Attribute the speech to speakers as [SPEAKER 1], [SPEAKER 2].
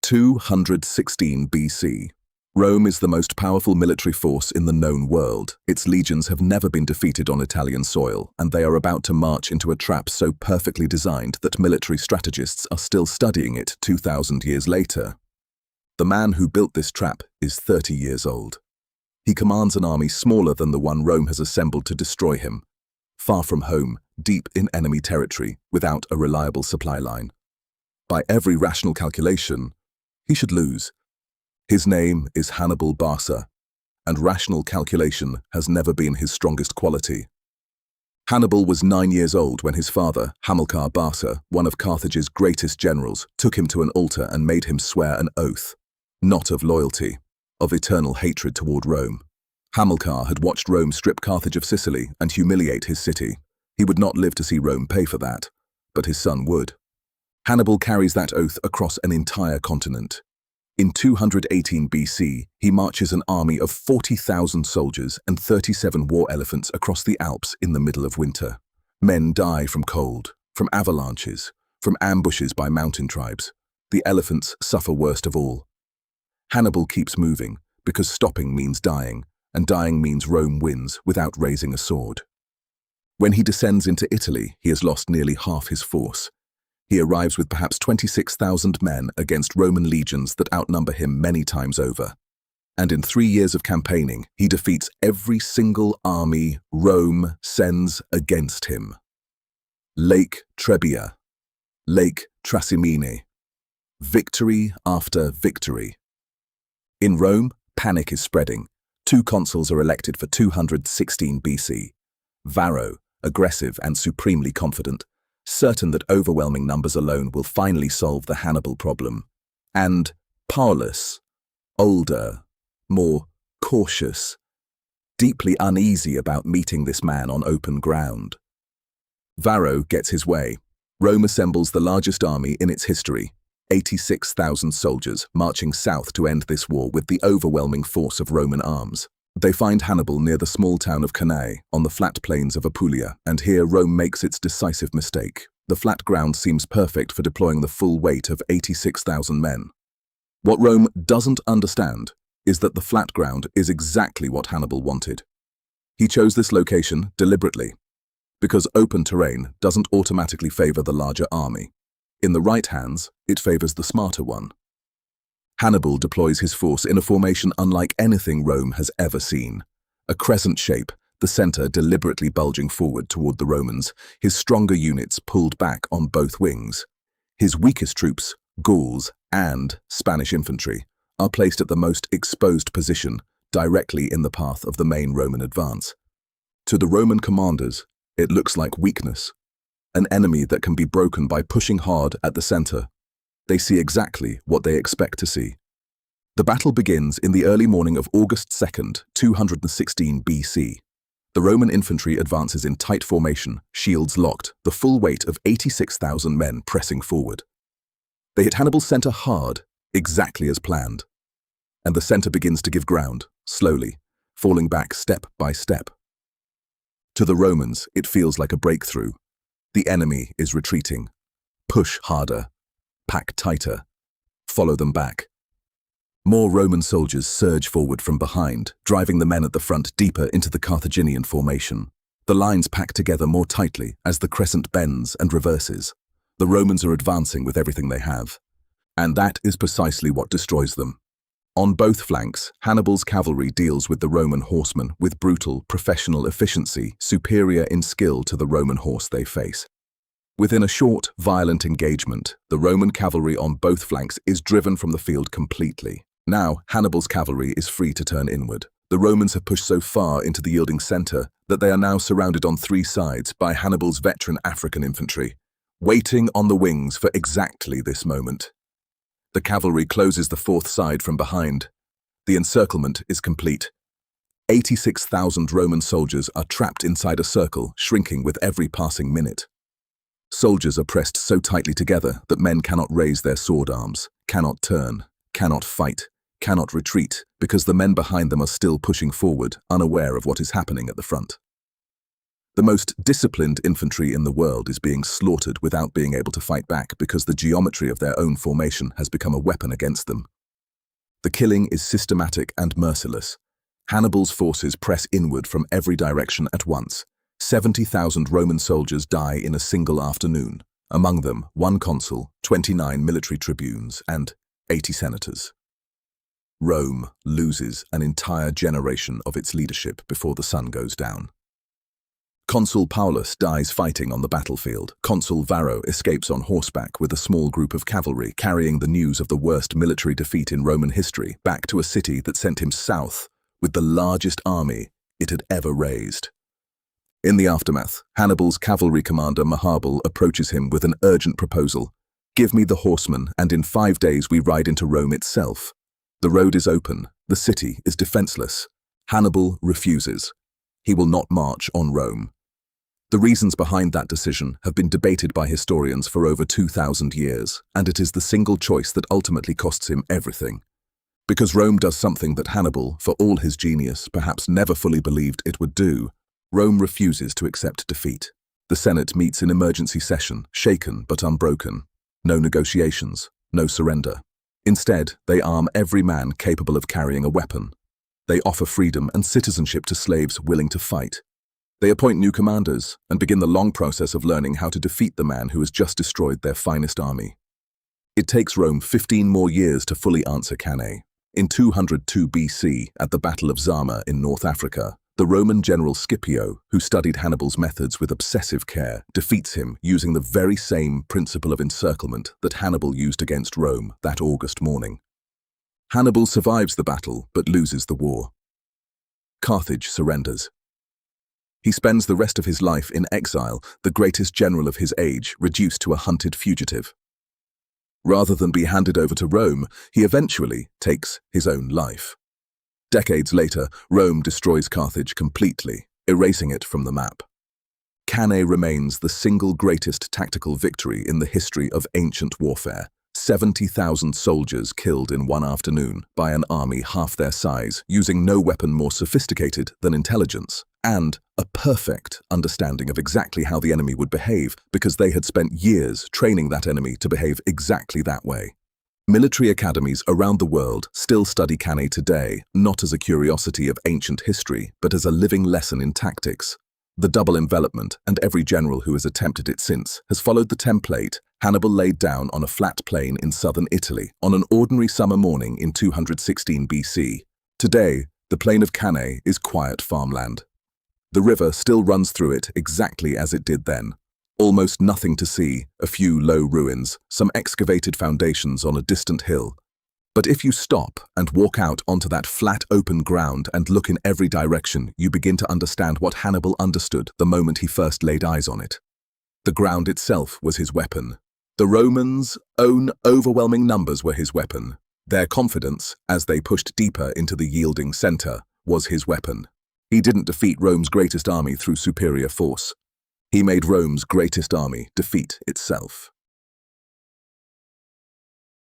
[SPEAKER 1] 216 BC. Rome is the most powerful military force in the known world. Its legions have never been defeated on Italian soil, and they are about to march into a trap so perfectly designed that military strategists are still studying it 2,000 years later. The man who built this trap is 30 years old. He commands an army smaller than the one Rome has assembled to destroy him, far from home, deep in enemy territory, without a reliable supply line. By every rational calculation, he should lose. His name is Hannibal Barca, and rational calculation has never been his strongest quality. Hannibal was 9 years old when his father, Hannibal Barca, one of Carthage's greatest generals, took him to an altar and made him swear an oath, not of loyalty, of eternal hatred toward Rome. Hamilcar had watched Rome strip Carthage of Sicily and humiliate his city. He would not live to see Rome pay for that, but his son would. Hannibal carries that oath across an entire continent. In 218 BC, he marches an army of 40,000 soldiers and 37 war elephants across the Alps in the middle of winter. Men die from cold, from avalanches, from ambushes by mountain tribes. The elephants suffer worst of all. Hannibal keeps moving, because stopping means dying, and dying means Rome wins without raising a sword. When he descends into Italy, he has lost nearly half his force. He arrives with perhaps 26,000 men against Roman legions that outnumber him many times over. And in 3 years of campaigning, he defeats every single army Rome sends against him. Lake Trebbia, Lake Trasimene, victory after victory. In Rome, panic is spreading. 2 consuls are elected for 216 BC. Varro, aggressive and supremely confident, certain that overwhelming numbers alone will finally solve the Hannibal problem. And Paulus, older, more cautious, deeply uneasy about meeting this man on open ground. Varro gets his way. Rome assembles the largest army in its history, 86,000 soldiers marching south to end this war with the overwhelming force of Roman arms. They find Hannibal near the small town of Cannae on the flat plains of Apulia, and here Rome makes its decisive mistake. The flat ground seems perfect for deploying the full weight of 86,000 men. What Rome doesn't understand is that the flat ground is exactly what Hannibal wanted. He chose this location deliberately, because open terrain doesn't automatically favor the larger army. In the right hands, it favors the smarter one. Hannibal deploys his force in a formation unlike anything Rome has ever seen. A crescent shape, the center deliberately bulging forward toward the Romans, his stronger units pulled back on both wings. His weakest troops, Gauls and Spanish infantry, are placed at the most exposed position, directly in the path of the main Roman advance. To the Roman commanders, it looks like weakness, an enemy that can be broken by pushing hard at the center. They see exactly what they expect to see. The battle begins in the early morning of August 2nd, 216 BC. The Roman infantry advances in tight formation, shields locked, the full weight of 86,000 men pressing forward. They hit Hannibal's center hard, exactly as planned. And the center begins to give ground, slowly, falling back step by step. To the Romans, it feels like a breakthrough. The enemy is retreating. Push harder. Pack tighter. Follow them back. More Roman soldiers surge forward from behind, driving the men at the front deeper into the Carthaginian formation. The lines pack together more tightly as the crescent bends and reverses. The Romans are advancing with everything they have. And that is precisely what destroys them. On both flanks, Hannibal's cavalry deals with the Roman horsemen with brutal, professional efficiency, superior in skill to the Roman horse they face. Within a short, violent engagement, the Roman cavalry on both flanks is driven from the field completely. Now, Hannibal's cavalry is free to turn inward. The Romans have pushed so far into the yielding center that they are now surrounded on 3 sides by Hannibal's veteran African infantry, waiting on the wings for exactly this moment. The cavalry closes the 4th side from behind. The encirclement is complete. 86,000 Roman soldiers are trapped inside a circle, shrinking with every passing minute. Soldiers are pressed so tightly together that men cannot raise their sword arms, cannot turn, cannot fight, cannot retreat, because the men behind them are still pushing forward, unaware of what is happening at the front. The most disciplined infantry in the world is being slaughtered without being able to fight back because the geometry of their own formation has become a weapon against them. The killing is systematic and merciless. Hannibal's forces press inward from every direction at once. 70,000 Roman soldiers die in a single afternoon. Among them, 1 consul, 29 military tribunes, and 80 senators. Rome loses an entire generation of its leadership before the sun goes down. Consul Paulus dies fighting on the battlefield. Consul Varro escapes on horseback with a small group of cavalry, carrying the news of the worst military defeat in Roman history back to a city that sent him south with the largest army it had ever raised. In the aftermath, Hannibal's cavalry commander Hannibal approaches him with an urgent proposal. "Give me the horsemen, and in 5 days we ride into Rome itself." The road is open. The city is defenseless. Hannibal refuses. He will not march on Rome. The reasons behind that decision have been debated by historians for over 2,000 years, and it is the single choice that ultimately costs him everything. Because Rome does something that Hannibal, for all his genius, perhaps never fully believed it would do, Rome refuses to accept defeat. The Senate meets in emergency session, shaken but unbroken. No negotiations, no surrender. Instead, they arm every man capable of carrying a weapon. They offer freedom and citizenship to slaves willing to fight. They appoint new commanders and begin the long process of learning how to defeat the man who has just destroyed their finest army. It takes Rome 15 more years to fully answer Cannae. In 202 BC, at the Battle of Zama in North Africa, the Roman general Scipio, who studied Hannibal's methods with obsessive care, defeats him using the very same principle of encirclement that Hannibal used against Rome that August morning. Hannibal survives the battle but loses the war. Carthage surrenders. He spends the rest of his life in exile, the greatest general of his age, reduced to a hunted fugitive. Rather than be handed over to Rome, he eventually takes his own life. Decades later, Rome destroys Carthage completely, erasing it from the map. Cannae remains the single greatest tactical victory in the history of ancient warfare. 70,000 soldiers killed in one afternoon by an army half their size, using no weapon more sophisticated than intelligence, and a perfect understanding of exactly how the enemy would behave because they had spent years training that enemy to behave exactly that way. Military academies around the world still study Cannae today, not as a curiosity of ancient history, but as a living lesson in tactics. The double envelopment, and every general who has attempted it since, has followed the template Hannibal laid down on a flat plain in southern Italy on an ordinary summer morning in 216 BC. Today, the plain of Cannae is quiet farmland. The river still runs through it exactly as it did then. Almost nothing to see, a few low ruins, some excavated foundations on a distant hill. But if you stop and walk out onto that flat open ground and look in every direction, you begin to understand what Hannibal understood the moment he first laid eyes on it. The ground itself was his weapon. The Romans' own overwhelming numbers were his weapon. Their confidence, as they pushed deeper into the yielding center, was his weapon. He didn't defeat Rome's greatest army through superior force. He made Rome's greatest army defeat itself.